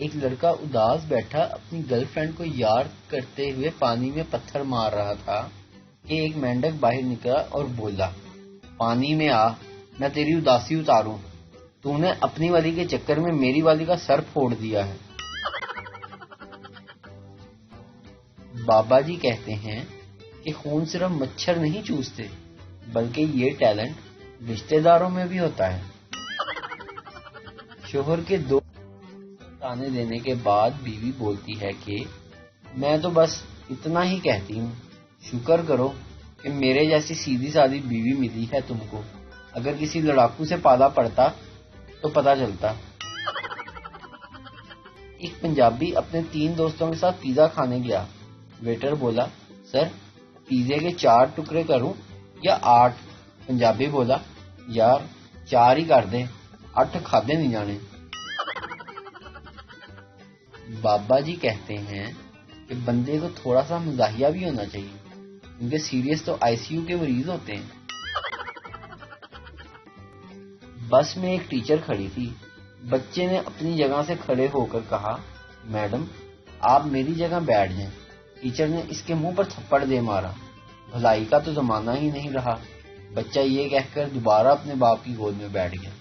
ایک لڑکا اداس بیٹھا اپنی گرل فرینڈ کو یاد کرتے ہوئے پانی میں پتھر مار رہا تھا کہ ایک مینڈک باہر نکلا اور بولا، پانی میں آ، میں تیری اداسی اتاروں، تو نے اپنی والی کے چکر میں میری والی کا سر پھوڑ دیا ہے۔ بابا جی کہتے ہیں کہ خون صرف مچھر نہیں چوستے، بلکہ یہ ٹیلنٹ رشتہ داروں میں بھی ہوتا ہے۔ شوہر کے دو تانے دینے کے بعد بیوی بولتی ہے کہ میں تو بس اتنا ہی کہتی ہوں، شکر کرو کہ میرے جیسی سیدھی سادی بیوی ملی ہے تم کو، اگر کسی لڑاکو سے پالا پڑتا تو پتہ چلتا۔ ایک پنجابی اپنے 3 دوستوں کے ساتھ پیزا کھانے گیا۔ ویٹر بولا، سر پیزے کے 4 ٹکڑے کروں یا 8؟ پنجابی بولا، یار 4 ہی کر دیں، 8 کھادے نہیں جانے۔ بابا جی کہتے ہیں کہ بندے کو تھوڑا سا مزاحیہ بھی ہونا چاہیے، کیونکہ سیریس تو آئی سی یو کے مریض ہوتے ہیں۔ بس میں ایک ٹیچر کھڑی تھی۔ بچے نے اپنی جگہ سے کھڑے ہو کر کہا، میڈم آپ میری جگہ بیٹھ جائیں۔ ٹیچر نے اس کے منہ پر تھپڑ دے مارا۔ بھلائی کا تو زمانہ ہی نہیں رہا۔ بچہ یہ کہہ کر دوبارہ اپنے باپ کی گود میں بیٹھ گیا۔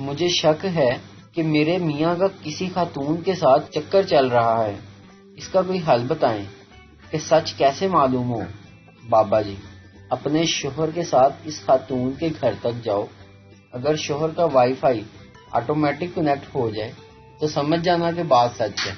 مجھے شک ہے کہ میرے میاں کا کسی خاتون کے ساتھ چکر چل رہا ہے، اس کا کوئی حل بتائیں کہ سچ کیسے معلوم ہو۔ بابا جی، اپنے شوہر کے ساتھ اس خاتون کے گھر تک جاؤ، اگر شوہر کا وائی فائی آٹومیٹک کنیکٹ ہو جائے تو سمجھ جانا کہ بات سچ ہے۔